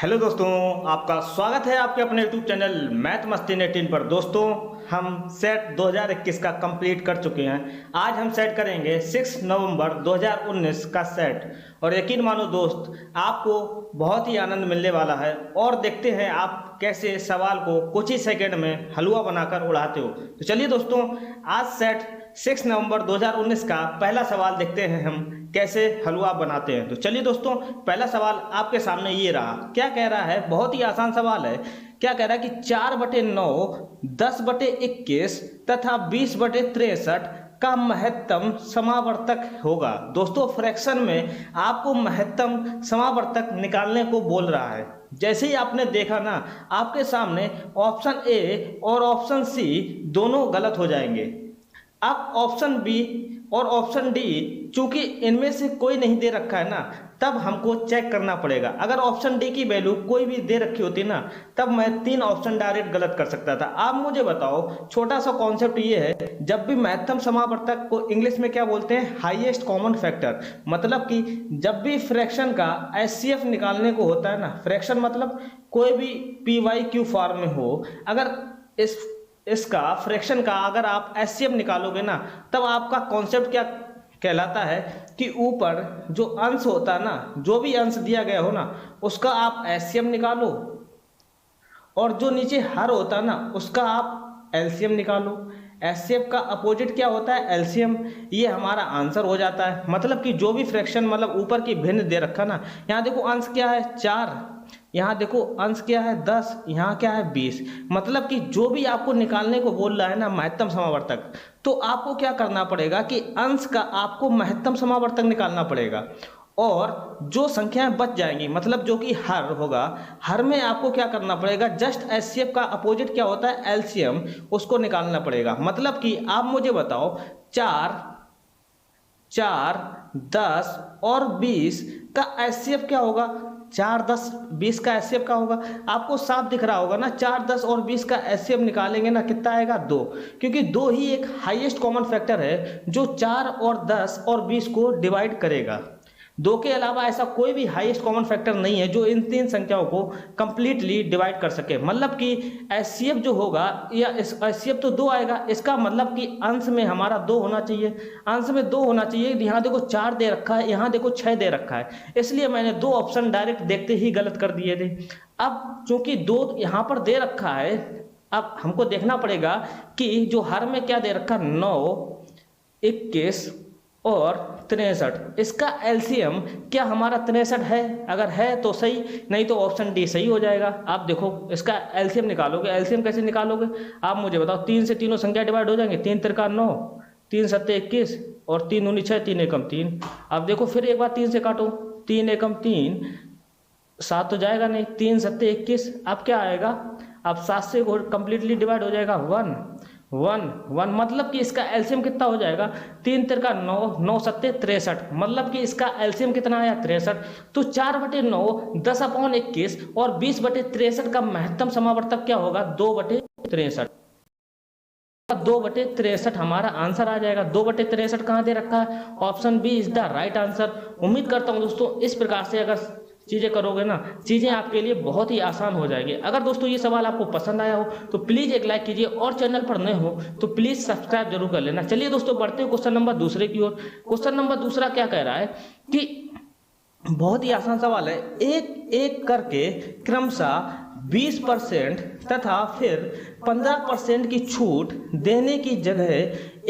Hello दोस्तों, आपका स्वागत है आपके अपने यूट्यूब चैनल मैथ मस्ती 18 पर। दोस्तों, हम सेट 2021 का कंप्लीट कर चुके हैं। आज हम सेट करेंगे 6 नवंबर 2019 का सेट। और यकीन मानो दोस्त, आपको बहुत ही आनंद मिलने वाला है। और देखते हैं आप कैसे सवाल को कुछ ही सेकंड में हलवा बनाकर उड़ाते हो। तो चलिए दोस्तों, आज सेट 6 नवंबर 2019 का पहला सवाल देखते हैं हम कैसे हलवा बनाते हैं। तो चलिए दोस्तों, पहला सवाल आपके सामने ये रहा। क्या कह रहा है? बहुत ही आसान सवाल है। क्या कह रहा है कि 4/9, 10/21 तथा 20/63 का महत्तम समावर्तक होगा। दोस्तों, फ्रैक्शन में आपको महत्तम समावर्तक निकालने को बोल रहा है। जैसे ही आपने देखा ना, आपके सामने ऑप्शन ए और ऑप्शन सी दोनों गलत हो जाएंगे। अब ऑप्शन बी और ऑप्शन डी, चूंकि इनमें से कोई नहीं दे रखा है ना, तब हमको चेक करना पड़ेगा। अगर ऑप्शन डी की वैल्यू कोई भी दे रखी होती ना, तब मैं 3 ऑप्शन डायरेक्ट गलत कर सकता था। आप मुझे बताओ, छोटा सा कॉन्सेप्ट ये है, जब भी महत्तम समावर्तक को इंग्लिश में क्या बोलते हैं? Highest common factor. मतलब कि जब भी फ्रैक्शन का एचसीएफ निकालने को होता है ना, फ्रैक्शन मतलब कोई भी पीवाई फॉर्म में हो, अगर इसका फ्रैक्शन का अगर आप एचसीएफ निकालोगे ना, तब आपका कॉन्सेप्ट क्या कहलाता है कि ऊपर जो अंश होता है ना, जो भी अंश दिया गया हो ना, उसका आप एचसीएफ निकालो, और जो नीचे हर होता है ना, उसका आप एलसीएम निकालो। एचसीएफ का अपोजिट क्या होता है? एलसीएम। ये हमारा आंसर हो जाता है। मतलब कि जो भी फ्रैक्शन मतलब ऊपर की भिन्न दे रखा ना, यहाँ देखो अंश क्या है? 4, यहाँ देखो अंश क्या है? 10, यहाँ क्या है? 20। मतलब कि जो भी आपको निकालने को बोल रहा है ना महत्तम समावर्तक, तो आपको क्या करना पड़ेगा कि अंश का आपको महत्तम समावर्तक निकालना पड़ेगा। और जो संख्याएं बच जाएंगी, मतलब जो कि हर होगा, हर में आपको क्या करना पड़ेगा? जस्ट एचसीएफ का अपोजिट क्या होता है? एलसीएम, उसको निकालना पड़ेगा। मतलब कि आप मुझे बताओ, 4, 10 और 20 का एचसीएफ क्या होगा? 4, 10, 20 का एचसीएफ का होगा। आपको साफ दिख रहा होगा ना, 4, 10 और 20 का एचसीएफ निकालेंगे ना, कितना आएगा? 2। क्योंकि 2 ही एक हाईएस्ट कॉमन फैक्टर है जो 4 और 10 और 20 को डिवाइड करेगा। 2 के अलावा ऐसा कोई भी हाईएस्ट कॉमन फैक्टर नहीं है जो इन 3 संख्याओं को कंप्लीटली डिवाइड कर सके। मतलब कि एचसीएफ जो होगा, या एचसीएफ तो 2 आएगा, इसका मतलब कि अंश में हमारा 2 होना चाहिए। अंश में 2 होना चाहिए। यहाँ देखो 4 दे रखा है, यहाँ देखो 6 दे रखा है, इसलिए मैंने 2 ऑप्शन डायरेक्ट देखते ही गलत कर दिए थे। अब चूंकि 2 यहाँ पर दे रखा है, अब हमको देखना पड़ेगा कि जो हर में क्या दे रखा? 9, 21 और 63, इसका एलसीएम क्या हमारा 63 है? अगर है तो सही, नहीं तो ऑप्शन डी सही हो जाएगा। आप देखो, इसका एलसीएम निकालोगे। एलसीएम कैसे निकालोगे? आप मुझे बताओ। 3 से तीनों संख्या डिवाइड हो जाएंगे। 3 तिरका 9, 3 सत्ते 21 और 3 दूनी 6, 3 एकम 3। अब देखो फिर एक बार 3 से काटो, 3 एकम 3, 7 तो जाएगा नहीं, 3 सत्ते 21। अब क्या आएगा? अब 7 से कंप्लीटली डिवाइड हो जाएगा 1, 1, मतलब कि इसका एलसीएम कितना हो जाएगा? 3 तिरका 9, 9 सत्ते 63, मतलब कि इसका एलसीएम कितना आया? 63। तो 4/9, 10/21 और 20/63 का महत्तम समावर्तक क्या होगा? 2/63। 2/63 हमारा आंसर आ जाएगा। 2/63 कहाँ दे रखा है? Option B is the right answer. उम्मीद करता हूँ दोस्तों, इस प्रकार से अगर चीज़ें करोगे ना, चीज़ें आपके लिए बहुत ही आसान हो जाएगी। अगर दोस्तों ये सवाल आपको पसंद आया हो तो प्लीज़ एक लाइक कीजिए, और चैनल पर नए हो तो प्लीज़ सब्सक्राइब जरूर कर लेना। चलिए दोस्तों, बढ़ते हैं क्वेश्चन नंबर दूसरे की ओर। क्वेश्चन नंबर दूसरा क्या कह रहा है कि बहुत ही आसान सवाल है। एक एक करके क्रमशः 20% तथा फिर 15% की छूट देने की जगह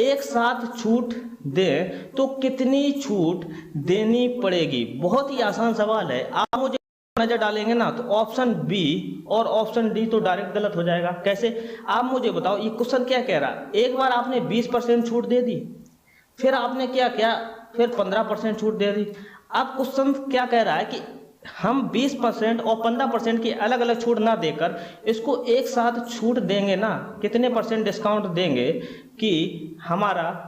एक साथ छूट दें तो कितनी छूट देनी पड़ेगी? बहुत ही आसान सवाल है। आप मुझे नजर डालेंगे ना, तो ऑप्शन बी और ऑप्शन डी तो डायरेक्ट गलत हो जाएगा। कैसे? आप मुझे बताओ, ये क्वेश्चन क्या कह रहा है? एक बार आपने 20% छूट दे दी, फिर आपने क्या किया? फिर 15% छूट दे दी। अब क्वेश्चन क्या कह रहा है कि हम 20% और 15% की अलग अलग छूट ना देकर इसको एक साथ छूट देंगे ना, कितने परसेंट डिस्काउंट देंगे कि हमारा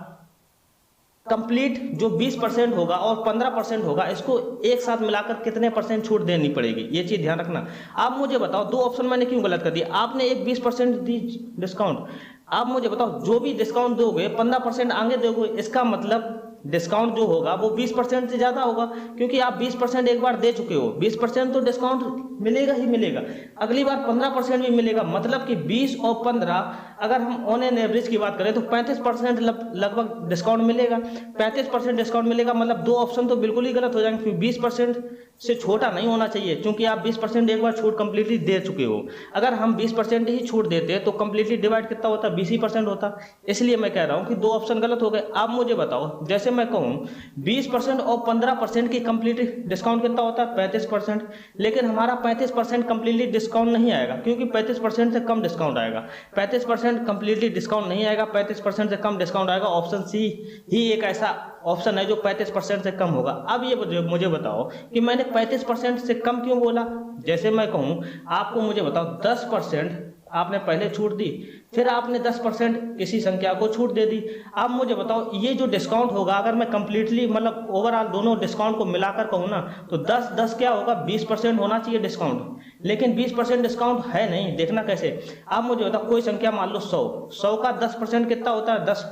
कंप्लीट जो 20% होगा और 15% होगा, इसको एक साथ मिलाकर कितने परसेंट छूट देनी पड़ेगी? ये चीज़ ध्यान रखना। आप मुझे बताओ, 2 ऑप्शन मैंने क्यों गलत कर दिया? आपने एक 20% दी डिस्काउंट, आप मुझे बताओ जो भी डिस्काउंट दोगे 15% आगे दोगे, इसका मतलब डिस्काउंट जो होगा वो 20% से ज़्यादा होगा, क्योंकि आप 20% एक बार दे चुके हो। 20% तो डिस्काउंट मिलेगा ही मिलेगा, अगली बार 15% भी मिलेगा। मतलब कि 20 और 15, अगर हम ऑन एन एवरेज की बात करें तो 35% लगभग डिस्काउंट मिलेगा। 35% डिस्काउंट मिलेगा, मतलब दो ऑप्शन तो बिल्कुल ही गलत हो जाएंगे। 20% से छोटा नहीं होना चाहिए, क्योंकि आप 20% एक बार छूट कंप्लीटली दे चुके हो। अगर हम 20% ही छूट देते तो कंप्लीटली डिवाइड कितना होता, 20% होता। इसलिए मैं कह रहा हूँ कि दो ऑप्शन गलत हो गए। आप मुझे बताओ, जैसे मैं कहूँ 20% और 15% की कंप्लीट डिस्काउंट कितना होता है, 35%। लेकिन हमारा 35% कंप्लीटली डिस्काउंट नहीं आएगा, क्योंकि 35% से कम डिस्काउंट आएगा। 35% कंप्लीटली डिस्काउंट नहीं आएगा, 35% से कम डिस्काउंट आएगा। ऑप्शन सी ही एक ऐसा ऑप्शन है जो 35% से कम होगा। अब ये मुझे बताओ कि मैंने 35% से कम क्यों बोला। जैसे मैं कहूँ आपको, मुझे बताओ 10% आपने पहले छूट दी, फिर आपने 10% किसी संख्या को छूट दे दी। अब मुझे बताओ ये जो डिस्काउंट होगा, अगर मैं कंप्लीटली मतलब ओवरऑल दोनों डिस्काउंट को मिलाकर कहूँ ना, तो 10 क्या होगा, 20% होना चाहिए डिस्काउंट। लेकिन 20% डिस्काउंट है नहीं, देखना कैसे। आप मुझे बताओ कोई संख्या मान लो 100 का 10% कितना होता है, 10।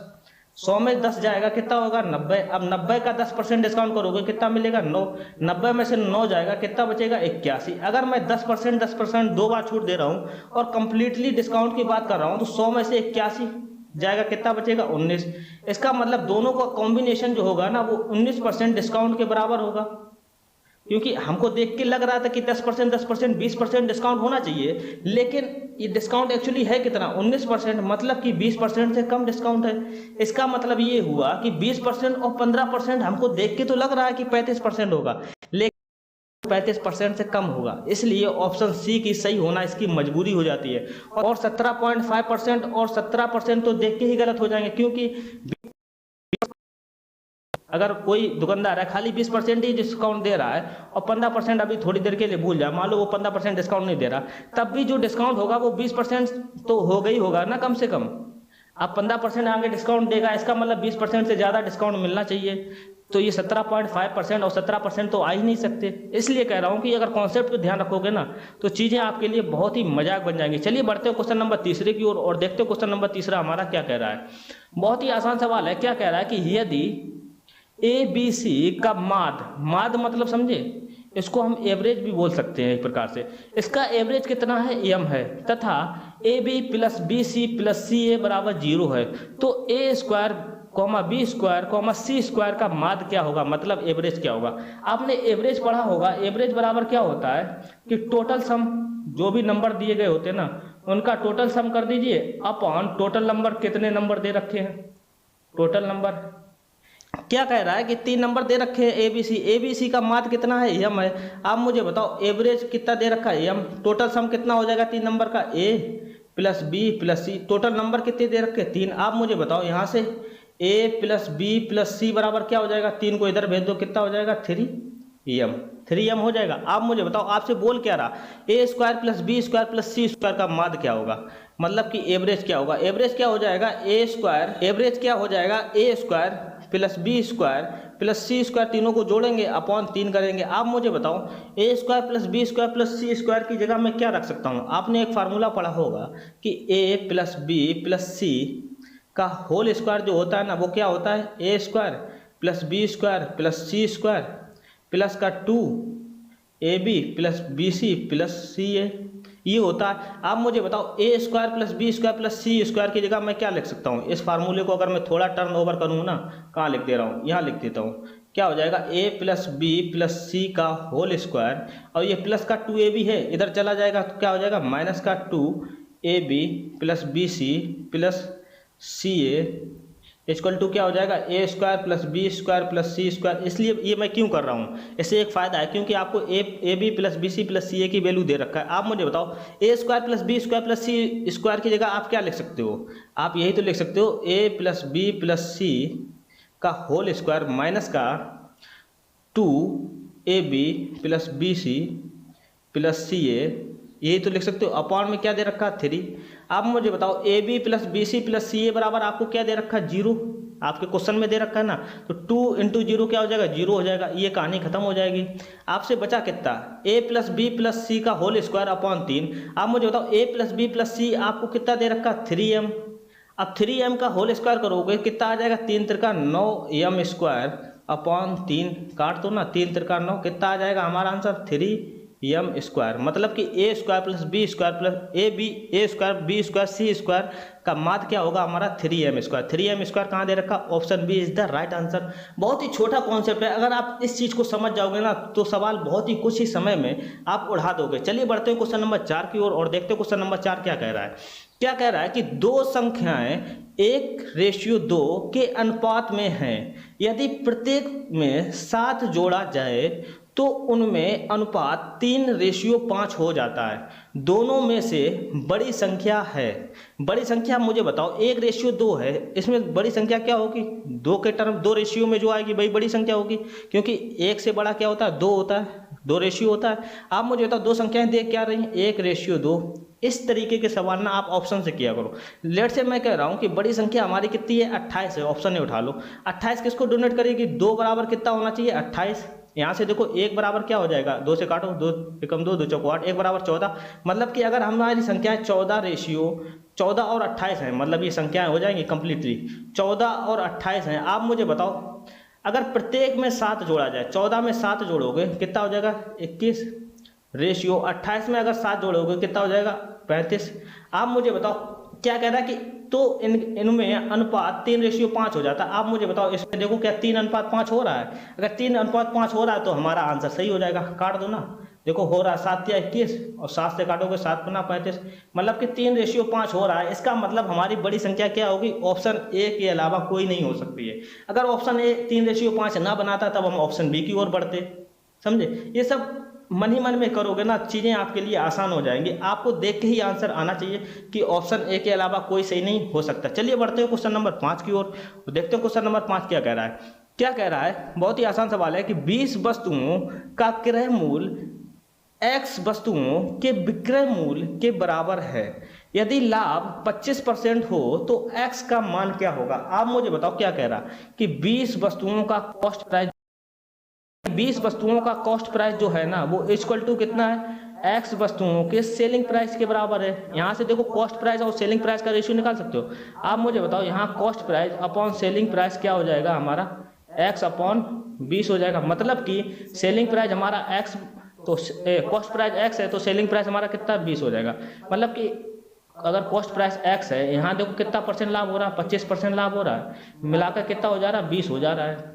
100 में 10 जाएगा, कितना होगा, 90। अब 90 का 10% डिस्काउंट करोगे, कितना मिलेगा, 9। 90 में से 9 जाएगा, कितना बचेगा, 81। अगर मैं 10% दो बार छूट दे रहा हूँ और कंप्लीटली डिस्काउंट की बात कर रहा हूँ, तो 100 में से 81 जाएगा, कितना बचेगा, 19। इसका मतलब दोनों का कॉम्बिनेशन जो होगा ना, वो 19% डिस्काउंट के बराबर होगा। क्योंकि हमको देख के लग रहा था कि 10%, 20% डिस्काउंट होना चाहिए, लेकिन ये डिस्काउंट एक्चुअली है कितना, 19%। मतलब कि 20% से कम डिस्काउंट है। इसका मतलब ये हुआ कि 20% और 15% हमको देख के तो लग रहा है कि 35% होगा, लेकिन 35% से कम होगा। इसलिए ऑप्शन सी की सही होना इसकी मजबूरी हो जाती है। और 17.5% और 17% तो देख के ही गलत हो जाएंगे, क्योंकि अगर कोई दुकानदार है खाली 20% ही डिस्काउंट दे रहा है और 15% अभी थोड़ी देर के लिए भूल जाए, मान लो वो 15% डिस्काउंट नहीं दे रहा, तब भी जो डिस्काउंट होगा वो 20% तो होगा ही होगा ना, कम से कम। अब 15% आगे डिस्काउंट देगा, इसका मतलब 20% से ज़्यादा डिस्काउंट मिलना चाहिए। तो ये 17.5% और 17% तो आ ही नहीं सकते। इसलिए कह रहा हूँ कि अगर कॉन्सेप्ट पे ध्यान रखोगे ना, तो चीज़ें आपके लिए बहुत ही मजाक बन जाएंगी। चलिए बढ़ते हैं क्वेश्चन नंबर तीसरे की ओर और देखते हो क्वेश्चन नंबर तीसरा हमारा क्या कह रहा है। बहुत ही आसान सवाल है। क्या कह रहा है कि यदि ABC का माद मतलब समझे, इसको हम एवरेज भी बोल सकते हैं एक प्रकार से। इसका एवरेज कितना है, m है, तथा AB plus BC plus CA बराबर 0 है, तो A square B square C square का माद क्या होगा, मतलब एवरेज क्या होगा। आपने एवरेज पढ़ा होगा। एवरेज बराबर क्या होता है कि टोटल सम, जो भी नंबर दिए गए होते हैं ना, उनका टोटल सम कर दीजिए अपॉन टोटल नंबर, कितने नंबर दे रखे हैं, टोटल नंबर। क्या कह रहा है कि 3 नंबर दे रखे हैं ABC का माद कितना है, m है। आप मुझे बताओ एवरेज कितना दे रखा है, m। टोटल सम कितना हो जाएगा 3 नंबर का, A plus B plus C। Total number कितने दे रखे, 3। आप मुझे बताओ यहाँ से A plus B plus C बराबर क्या हो जाएगा, 3 को इधर भेज दो, कितना हो जाएगा, 3m हो जाएगा। आप मुझे बताओ, आपसे बोल क्या रहा, A square plus B square plus C square का माद क्या होगा, मतलब कि एवरेज क्या होगा। एवरेज क्या हो जाएगा, एवरेज क्या हो जाएगा, A square plus B square plus C square, तीनों को जोड़ेंगे अपॉन 3 करेंगे। आप मुझे बताओ A square plus B square plus C square की जगह मैं क्या रख सकता हूँ। आपने एक फार्मूला पढ़ा होगा कि A plus B plus C का होल स्क्वायर जो होता है ना, वो क्या होता है, A square plus B square plus C square plus का 2AB plus BC plus CA, ये होता है। आप मुझे बताओ A square plus B square plus C square की जगह मैं क्या लिख सकता हूँ। इस फार्मूले को अगर मैं थोड़ा टर्न ओवर करूँ ना, कहाँ लिख दे रहा हूँ, यहाँ लिख देता हूँ। क्या हो जाएगा, A plus B plus C का होल स्क्वायर, और ये प्लस का 2AB है, इधर चला जाएगा तो क्या हो जाएगा, माइनस का 2AB plus BC plus CA equal to क्या हो जाएगा, A square plus B square plus C square. इसलिए ये मैं क्यों कर रहा हूँ, इससे एक फ़ायदा है, क्योंकि आपको AB plus BC plus CA की वैल्यू दे रखा है। आप मुझे बताओ A square plus B square plus C square की जगह आप क्या लिख सकते हो, आप यही तो लिख सकते हो A plus B plus C का होल स्क्वायर माइनस का 2AB plus BC plus CA, यही तो लिख सकते हो। अपॉन में क्या दे रखा है, 3। आप मुझे बताओ AB plus BC plus CA बराबर आपको क्या दे रखा है, 0। आपके क्वेश्चन में दे रखा है ना, तो 2 इंटू 0 क्या हो जाएगा, 0 हो जाएगा। ये कहानी खत्म हो जाएगी। आपसे बचा कितना, A plus B plus C का होल स्क्वायर अपॉन 3। आप मुझे बताओ A plus B plus C आपको कितना दे रखा है, 3m। अब 3m का होल स्क्वायर करोगे कितना आ जाएगा, 3 त्रिका 9m स्क्वायर अपॉन 3, काट दो ना, 3 त्रिका 9, कितना आ जाएगा हमारा आंसर 3m स्क्वायर। मतलब कि A square plus B square plus A square B square C square का माध्य क्या होगा हमारा 3m स्क्वायर। 3m स्क्वायर कहाँ दे रखा, option B is the right answer. बहुत ही छोटा कॉन्सेप्ट है, अगर आप इस चीज़ को समझ जाओगे ना तो सवाल बहुत ही कुछ ही समय में आप उड़ा दोगे। चलिए बढ़ते हैं क्वेश्चन नंबर 4 की ओर और देखते हैं क्वेश्चन नंबर 4 क्या कह रहा है। क्या कह रहा है कि दो संख्याएं 1:2 के अनुपात में हैं, यदि प्रत्येक में 7 जोड़ा जाए तो उनमें अनुपात 3:5 हो जाता है। दोनों में से बड़ी संख्या है। बड़ी संख्या मुझे बताओ, 1:2 है, इसमें बड़ी संख्या क्या होगी, 2 के टर्म 2 रेशियो में जो आएगी वही बड़ी संख्या होगी, क्योंकि 1 से बड़ा क्या होता है 2 होता है, 2 रेशियो होता है। आप मुझे बताओ दो संख्याएं देख क्या रही हैं 1:2। इस तरीके के सवाल ना आप ऑप्शन से किया करो। लेट से मैं कह रहा हूं कि बड़ी संख्या हमारी कितनी है 28 है, ऑप्शन ए उठा लो। 28 किसको डोनेट करेगी, 2 बराबर कितना होना चाहिए 28। यहाँ से देखो 1 बराबर क्या हो जाएगा, 2 से काटो, 2 एकम 2, 2 चौको 8, 1 बराबर 14। मतलब कि अगर हमारी संख्याएं 14 रेशियो 14 और 28 है, मतलब ये संख्याएं हो जाएंगी कंप्लीटली 14 और 28 हैं। आप मुझे बताओ अगर प्रत्येक में 7 जोड़ा जाए, 14 में 7 जोड़ोगे कितना हो जाएगा 21 रेशियो 28 में अगर 7 जोड़ोगे कितना हो जाएगा 35। आप मुझे बताओ क्या कह रहा है कि तो इनमें अनुपात 3:5 हो जाता है। आप मुझे बताओ इसमें देखो क्या 3:5 हो रहा है, अगर 3:5 हो रहा है तो हमारा आंसर सही हो जाएगा। काट दो ना, देखो हो रहा है 7 या 21 और 7 से काटोगे 7 गुना 35, मतलब कि 3:5 हो रहा है। इसका मतलब हमारी बड़ी संख्या क्या होगी, ऑप्शन ए के अलावा कोई नहीं हो सकती है। अगर ऑप्शन ए 3:5 ना बनाता तब हम ऑप्शन बी की ओर बढ़ते, समझे। ये सब मन ही मन में करोगे ना चीज़ें आपके लिए आसान हो जाएंगी। आपको देख के ही आंसर आना चाहिए कि ऑप्शन ए के अलावा कोई सही नहीं हो सकता। चलिए बढ़ते हैं क्वेश्चन नंबर 5 की ओर, देखते हैं क्वेश्चन नंबर 5 क्या कह रहा है। क्या कह रहा है, बहुत ही आसान सवाल है कि 20 वस्तुओं का क्रय मूल्य x वस्तुओं के विक्रय मूल्य के बराबर है। यदि लाभ 25% हो तो x का मान क्या होगा। आप मुझे बताओ क्या कह रहा कि 20 वस्तुओं का कॉस्ट प्राइस, 20 वस्तुओं का कॉस्ट प्राइस जो है ना वो इक्वल टू कितना है, x वस्तुओं के सेलिंग प्राइस के बराबर है। यहाँ से देखो कॉस्ट प्राइस और सेलिंग प्राइस का रेशियो निकाल सकते हो। आप मुझे बताओ यहाँ cost price upon selling price क्या हो जाएगा हमारा x अपॉन 20 हो जाएगा। मतलब कि सेलिंग प्राइस हमारा x तो कॉस्ट प्राइस x है तो सेलिंग प्राइस हमारा कितना 20 हो जाएगा। मतलब कि अगर कॉस्ट प्राइस x है, यहाँ देखो कितना परसेंट लाभ हो रहा है 25% लाभ हो रहा है, मिलाकर कितना हो जा रहा है 20 हो जा रहा है।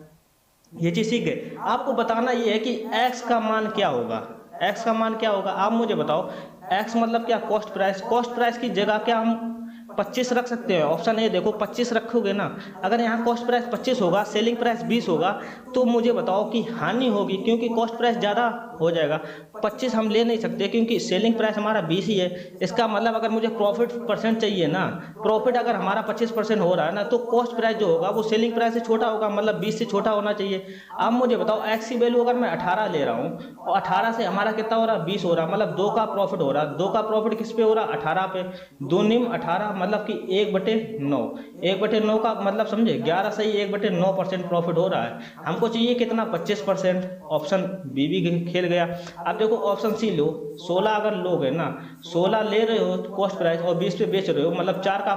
ये चीज सीख गए। आपको बताना ये है कि x का मान क्या होगा, x का मान क्या होगा। आप मुझे बताओ x मतलब क्या, कॉस्ट प्राइस। कॉस्ट प्राइस की जगह क्या हम 25 रख सकते हैं, ऑप्शन ए देखो 25 रखोगे ना। अगर यहाँ कॉस्ट प्राइस 25 होगा सेलिंग प्राइस 20 होगा तो मुझे बताओ कि हानि होगी, क्योंकि कॉस्ट प्राइस ज़्यादा हो जाएगा। 25 हम ले नहीं सकते क्योंकि सेलिंग प्राइस हमारा 20 ही है। इसका मतलब अगर मुझे प्रॉफिट परसेंट चाहिए ना, प्रॉफिट अगर हमारा 25% हो रहा है ना तो कॉस्ट प्राइस जो होगा वो सेलिंग प्राइस से छोटा होगा, मतलब 20 से छोटा होना चाहिए। अब मुझे बताओ एक्स की वैल्यू अगर मैं 18 ले रहा हूँ और 18 से हमारा कितना हो रहा है 20 हो रहा है, मतलब 2 का प्रॉफिट हो रहा है। 2 का प्रॉफिट किस पे हो रहा है 18 पे, 2 निम 18 मतलब कि 1/9, 1/9 का मतलब समझे 11 सही 1/9% प्रॉफिट हो रहा है। हमको चाहिए कितना 25%, ऑप्शन बी भी खेल गया। अब देखो ऑप्शन सी लो, 16 अगर लोगे ना, 16 ले रहे हो कॉस्ट प्राइस और 20 पे बेच रहे हो, मतलब 4 का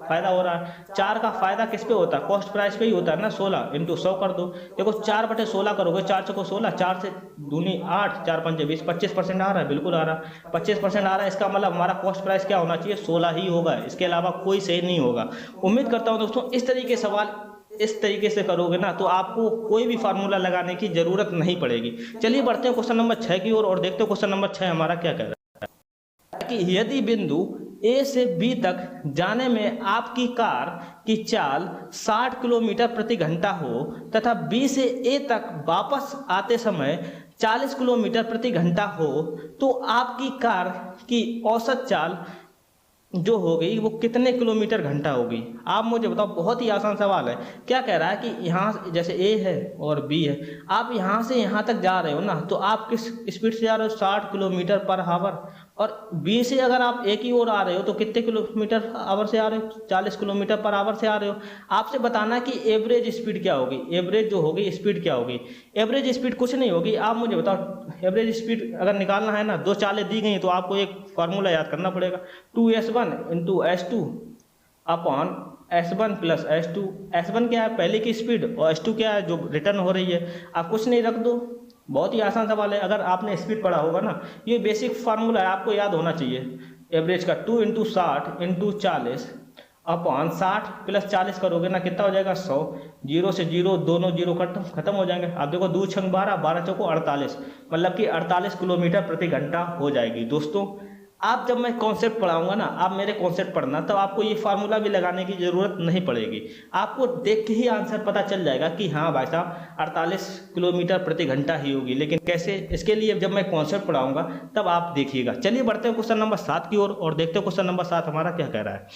फायदा हो रहा है। 4 का फायदा किस पे होता है, कॉस्ट प्राइस पे ही होता है ना। 16 इंटू 100 कर दो, देखो 4/16 करोगे, 4 चौको 16, 4 से दूनी 8, 4 पंजे 20, 25% आ रहा है, बिल्कुल आ रहा है 25% आ रहा है। इसका मतलब हमारा कॉस्ट प्राइस क्या होना चाहिए 16 ही होगा, इसके अलावा कोई सही नहीं होगा। उम्मीद करता हूँ दोस्तों इस तरीके सवाल इस तरीके से करोगे ना तो आपको कोई भी फार्मूला लगाने की जरूरत नहीं पड़ेगी। चलिए बढ़ते हैं क्वेश्चन नंबर 6 की ओर और देखते हैं क्वेश्चन नंबर 6 हमारा क्या कह रहा है कि यदि बिंदु ए से बी तक जाने में आपकी कार की चाल 60 किलोमीटर प्रति घंटा हो तथा बी से ए तक वापस आते समय 40 किलोमीटर प्रति घंटा हो तो आपकी कार की औसत चाल जो हो गई वो कितने किलोमीटर घंटा होगी। आप मुझे बताओ, बहुत ही आसान सवाल है। क्या कह रहा है कि यहाँ जैसे ए है और बी है, आप यहाँ से यहाँ तक जा रहे हो ना तो आप किस स्पीड से जा रहे हो 60 किलोमीटर पर आवर, और बी से अगर आप ए की ओर आ रहे हो तो कितने किलोमीटर आवर से आ रहे हो 40 किलोमीटर पर आवर से आ रहे हो। आपसे बताना कि एवरेज स्पीड क्या होगी, एवरेज जो होगी स्पीड क्या होगी। एवरेज स्पीड कुछ नहीं होगी, आप मुझे बताओ एवरेज स्पीड अगर निकालना है ना, 2 चालें दी गई तो आपको एक फार्मूला याद करना पड़ेगा, 2s1 into s2 upon S1 plus S2। S1 क्या है, पहले की स्पीड, और S2 क्या है, जो रिटर्न हो रही है। आप कुछ नहीं रख दो, बहुत ही आसान सवाल है। अगर आपने स्पीड पढ़ा होगा ना, ये बेसिक फार्मूला है, आपको याद होना चाहिए। एवरेज का 2 × 60 × 40 अपॉन 60 प्लस 40 करोगे ना, कितना हो जाएगा 100। जीरो से जीरो, दोनों जीरो खत्म हो जाएंगे। आप देखो 2 × 12, 12 चौको 48, मतलब कि 48 किलोमीटर प्रति घंटा हो जाएगी। दोस्तों आप जब मैं कॉन्सेप्ट पढ़ाऊंगा ना, आप मेरे कॉन्सेप्ट पढ़ना, तब आपको ये फार्मूला भी लगाने की जरूरत नहीं पड़ेगी। आपको देख के ही आंसर पता चल जाएगा कि हाँ भाई साहब 48 किलोमीटर प्रति घंटा ही होगी। लेकिन कैसे, इसके लिए जब मैं कॉन्सेप्ट पढ़ाऊंगा तब आप देखिएगा। चलिए बढ़ते हैं क्वेश्चन नंबर 7 की ओर और देखते हैं क्वेश्चन नंबर 7 हमारा क्या कह रहा है।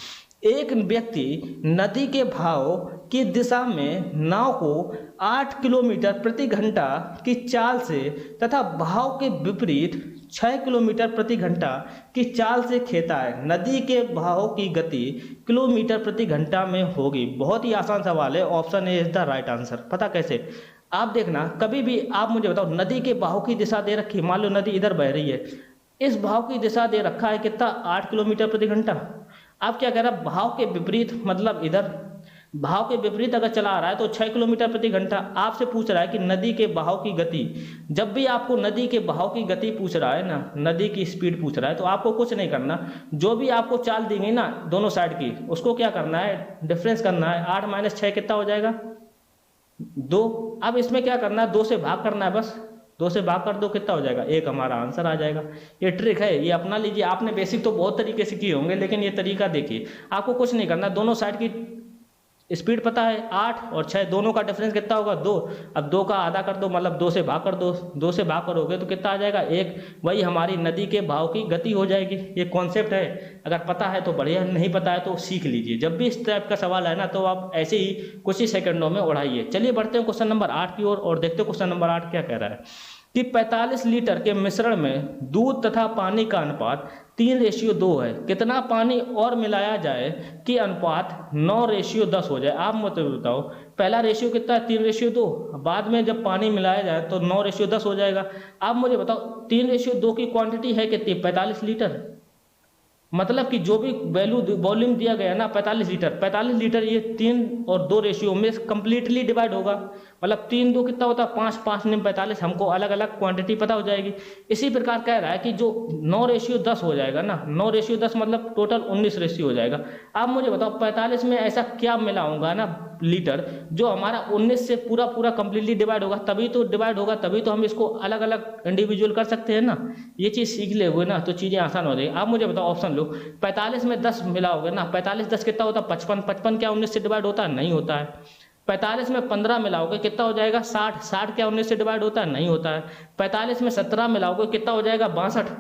एक व्यक्ति नदी के बहाव की दिशा में नाव को 8 किलोमीटर प्रति घंटा की चाल से तथा बहाव के विपरीत 6 किलोमीटर प्रति घंटा की चाल से खेता है। नदी के बहाव की गति किलोमीटर प्रति घंटा में होगी। बहुत ही आसान सवाल है, option A is the right answer. पता कैसे, आप देखना, कभी भी आप मुझे बताओ, नदी के बहाव की दिशा दे रखी है, मान लो नदी इधर बह रही है, इस बहाव की दिशा दे रखा है कितना, 8 किलोमीटर प्रति घंटा। आप क्या कह रहा है, भाव के विपरीत, मतलब इधर भाव के विपरीत अगर चला आ रहा है तो 6 किलोमीटर प्रति घंटा। आपसे पूछ रहा है कि नदी के बहाव की गति। जब भी आपको नदी के बहाव की गति पूछ रहा है ना, नदी की स्पीड पूछ रहा है, तो आपको कुछ नहीं करना, जो भी आपको चाल देंगे ना दोनों साइड की, उसको क्या करना है, डिफरेंस करना है। 8 - 6 कितना हो जाएगा, 2। अब इसमें क्या करना है, 2 से भाग करना है, बस 2 से भाग कर दो, कितना हो जाएगा, 1 हमारा आंसर आ जाएगा। ये ट्रिक है, ये अपना लीजिए। आपने बेसिक तो बहुत तरीके से किए होंगे, लेकिन ये तरीका देखिए, आपको कुछ नहीं करना, दोनों साइड की स्पीड पता है, 8 और 6, दोनों का डिफरेंस कितना होगा, 2। अब 2 का आधा कर दो, मतलब 2 से भाग कर दो, 2 से भाग करोगे तो कितना आ जाएगा, 1। वही हमारी नदी के बहाव की गति हो जाएगी। ये कॉन्सेप्ट है, अगर पता है तो बढ़िया, नहीं पता है तो सीख लीजिए। जब भी इस टाइप का सवाल है ना, तो आप ऐसे ही कुछ ही सेकंडों में उड़ाइए। चलिए बढ़ते हैं क्वेश्चन नंबर 8 की ओर और देखते हैं क्वेश्चन नंबर 8 क्या कह रहा है कि 45 लीटर के मिश्रण में दूध तथा पानी का अनुपात 3:2 है। कितना पानी और मिलाया जाए कि अनुपात 9:10 हो जाए। आप मुझे बताओ, पहला रेशियो कितना है, 3:2। बाद में जब पानी मिलाया जाए तो 9:10 हो जाएगा। आप मुझे बताओ 3:2 की क्वांटिटी है कितनी, 45 लीटर। मतलब कि जो भी वॉल्यूम दिया गया ना 45 लीटर, 45 लीटर ये 3 और 2 रेशियो में कंप्लीटली डिवाइड होगा। मतलब 3 2 कितना होता है, 5 5 9 45। हमको अलग अलग क्वांटिटी पता हो जाएगी। इसी प्रकार कह रहा है कि जो 9:10 हो जाएगा ना, 9:10 मतलब टोटल 19 रेशियो हो जाएगा। आप मुझे बताओ 45 में ऐसा क्या मिलाऊंगा ना लीटर, जो हमारा 19 से पूरा पूरा कंप्लीटली डिवाइड होगा, तभी तो डिवाइड होगा, तभी तो हम इसको अलग अलग इंडिविजुअल कर सकते हैं ना। ये चीज़ सीख ले हुए ना तो चीज़ें आसान हो जाएगी। आप मुझे बताओ ऑप्शन लो, 45 में 10 मिलाओगे ना, 45 10 कितना होता है, 55। 55 क्या 19 से डिवाइड होता है, नहीं होता है। 45 में 15 मिलाओगे कितना हो जाएगा, 60। 60 क्या 19 से डिवाइड होता है, नहीं होता है। 45 में 17 मिलाओगे कितना हो जाएगा, 62।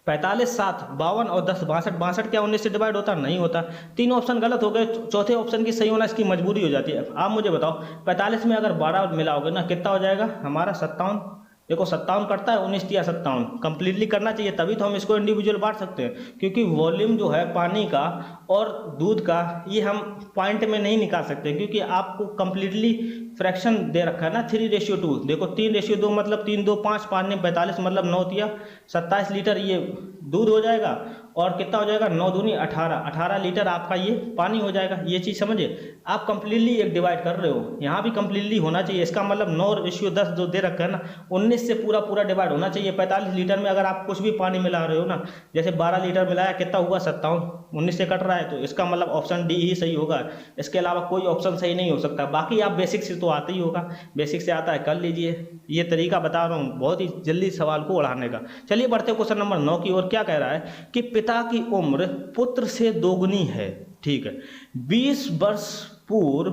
45 7 52 और 10 62। 62 क्या 19 से डिवाइड होता है, नहीं होता। 3 ऑप्शन गलत हो गए, चौथे ऑप्शन की सही होना इसकी मजबूरी हो जाती है। आप मुझे बताओ 45 में अगर 12 मिलाओगे ना, कितना हो जाएगा हमारा 57। देखो 57 करता है 19 या 57, कंप्लीटली करना चाहिए, तभी तो हम इसको इंडिविजुअल बांट सकते हैं। क्योंकि वॉल्यूम जो है पानी का और दूध का, ये हम पॉइंट में नहीं निकाल सकते, क्योंकि आपको कंप्लीटली फ्रैक्शन दे रखा है ना 3:2। देखो 3:2 मतलब 3 2 5 5 9 45, मतलब 9 तिया 27 लीटर ये दूध हो जाएगा। और कितना हो जाएगा, 9 दूनी 18, 18 लीटर आपका ये पानी हो जाएगा। ये चीज़ समझिए, आप कंप्लीटली एक डिवाइड कर रहे हो, यहाँ भी कंप्लीटली होना चाहिए। इसका मतलब 9:10 जो दे रखा है ना, 19 से पूरा पूरा डिवाइड होना चाहिए। 45 लीटर में अगर आप कुछ भी पानी मिला रहे हो ना, जैसे 12 लीटर मिलाया, कितना हुआ 57, 19 से कट रहा है, तो इसका मतलब ऑप्शन डी ही सही होगा। इसके अलावा कोई ऑप्शन सही नहीं हो सकता। बाकी आप बेसिक से तो आते ही होगा, बेसिक से आता है, कर लीजिए। ये तरीका बता रहा हूँ बहुत ही जल्दी सवाल को उड़ाने का। चलिए बढ़ते क्वेश्चन नंबर 9 की ओर। क्या कह रहा है कि पिता की उम्र पुत्र से दोगुनी है। ठीक है, 20 वर्ष पूर्व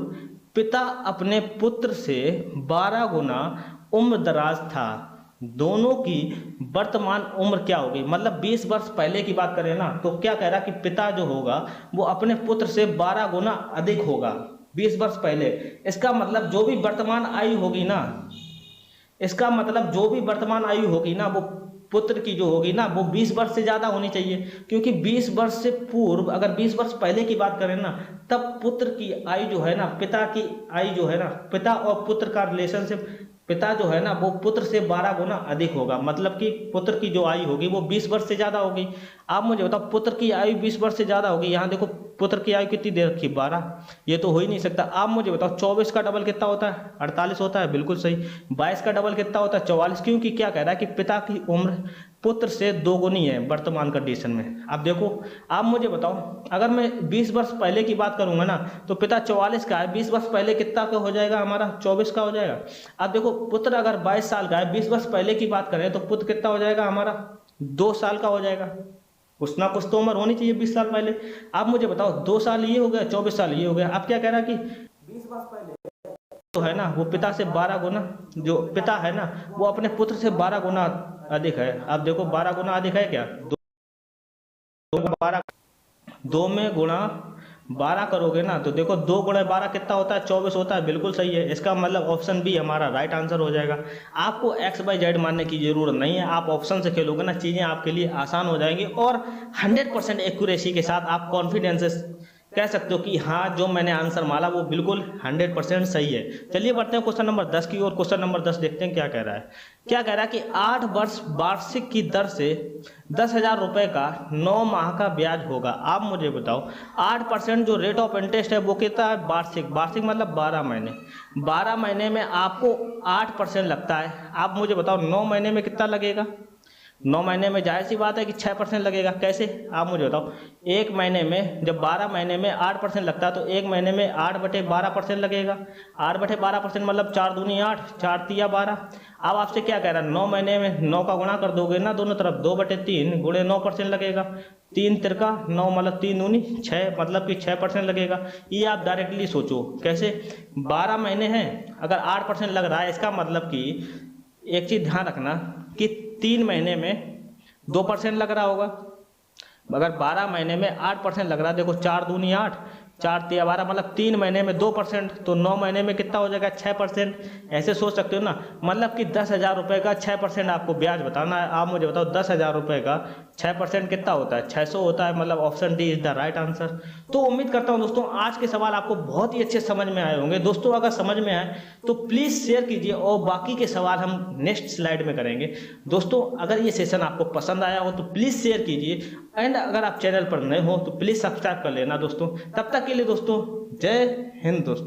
पिता अपने पुत्र से 12 गुना उम्र दराज था। दोनों की वर्तमान उम्र क्या होगी। मतलब 20 वर्ष पहले की बात करें ना, तो क्या कह रहा है कि पिता जो होगा वो अपने पुत्र से 12 गुना अधिक होगा 20 वर्ष पहले। इसका मतलब जो भी वर्तमान आयु होगी ना, इसका मतलब जो भी वर्तमान आयु होगी ना, वो पुत्र की जो होगी ना, वो 20 वर्ष से ज़्यादा होनी चाहिए। क्योंकि 20 वर्ष से पूर्व, अगर 20 वर्ष पहले की बात करें ना, तब पुत्र की आयु जो है ना, पिता की आयु जो है ना, पिता और पुत्र का रिलेशनशिप पिता जो है ना वो पुत्र से 12 गुना अधिक होगा, मतलब कि पुत्र की जो आयु होगी वो 20 वर्ष से ज़्यादा होगी। आप मुझे बताओ, पुत्र की आयु 20 वर्ष से ज़्यादा होगी, यहाँ देखो पुत्र की आयु कितनी दे रखी, 12, ये तो हो ही नहीं सकता। आप मुझे बताओ 24 का डबल कितना होता है, 48 होता है, बिल्कुल सही। 22 का डबल कितना होता है, 44, क्योंकि क्या कह रहा है कि पिता की उम्र पुत्र से 2 गुनी है वर्तमान कंडीशन में। अब देखो, आप मुझे बताओ, अगर मैं 20 वर्ष पहले की बात करूंगा ना, तो पिता 44 का है, 20 वर्ष पहले कितना का हो जाएगा हमारा, 24 का हो जाएगा। अब देखो, पुत्र अगर 22 साल का है, 20 वर्ष पहले की बात करें तो पुत्र कितना हो जाएगा हमारा, 2 साल का हो जाएगा। कुछ ना कुछ तो उम्र होनी चाहिए 20 साल पहले। आप मुझे बताओ, 2 साल ये हो गया, 24 साल ये हो गया। आप क्या कह रहा है कि 20 वर्ष पहले तो है ना वो पिता से 12 गुना, जो पिता है ना वो अपने पुत्र से 12 गुना अधिक है। आप देखो 12 गुना अधिक है क्या, 12, 2 में गुणा 12 करोगे ना तो देखो 2 गुणा 12 कितना होता है, 24 होता है, बिल्कुल सही है। इसका मतलब ऑप्शन बी हमारा राइट आंसर हो जाएगा। आपको एक्स बाई जेड मानने की जरूरत नहीं है, आप ऑप्शन से खेलोगे ना, चीज़ें आपके लिए आसान हो जाएंगी और 100% एक्यूरेसी के साथ आप कॉन्फिडेंस से कह सकते हो कि हाँ जो मैंने आंसर माना वो बिल्कुल 100% सही है। चलिए बढ़ते हैं क्वेश्चन नंबर 10 की ओर। क्वेश्चन नंबर 10 देखते हैं क्या कह रहा है। क्या कह रहा है कि 8 वर्ष वार्षिक की दर से 10,000 रुपये का 9 माह का ब्याज होगा। आप मुझे बताओ 8% जो रेट ऑफ इंटरेस्ट है वो कितना है, वार्षिक, वार्षिक मतलब 12 महीने, 12 महीने में आपको 8% लगता है। आप मुझे बताओ 9 महीने में कितना लगेगा, 9 महीने में जाहिर सी बात है कि 6% लगेगा। कैसे, आप मुझे बताओ, एक महीने में जब 12 महीने में 8% लगता है तो एक महीने में 8/12% लगेगा। 8/12% मतलब 4 दूनी 8, 4 तिया 12। अब आपसे क्या कह रहा है, 9 महीने में 9 का गुणा कर दोगे ना दोनों तरफ, 2/3 गुणे 9% लगेगा, 3 तिरका 9 मतलब 3 दूनी 6, मतलब कि 6% लगेगा। ये आप डायरेक्टली सोचो कैसे, 12 महीने हैं, अगर 8% लग रहा है इसका मतलब कि एक चीज़ ध्यान रखना कि 3 महीने में 2% लग रहा होगा। अगर 12 महीने में 8% लग रहा है, देखो 4 दूनी 8, 4 तिया 12, मतलब 3 महीने में 2%, तो 9 महीने में कितना हो जाएगा, 6%। ऐसे सोच सकते हो ना, मतलब कि 10,000 रुपये का 6% आपको ब्याज बताना है। आप मुझे बताओ 10,000 रुपये का 6% कितना होता है, 600 होता है, मतलब option D is the right answer. तो उम्मीद करता हूँ दोस्तों आज के सवाल आपको बहुत ही अच्छे समझ में आए होंगे। दोस्तों अगर समझ में आए तो प्लीज़ शेयर कीजिए और बाकी के सवाल हम नेक्स्ट स्लाइड में करेंगे। दोस्तों अगर ये सेशन आपको पसंद आया हो तो प्लीज़ शेयर कीजिए, एंड अगर आप चैनल पर नए हो तो प्लीज़ सब्सक्राइब कर लेना दोस्तों। तब तक के लिए दोस्तों जय हिंद दोस्तों।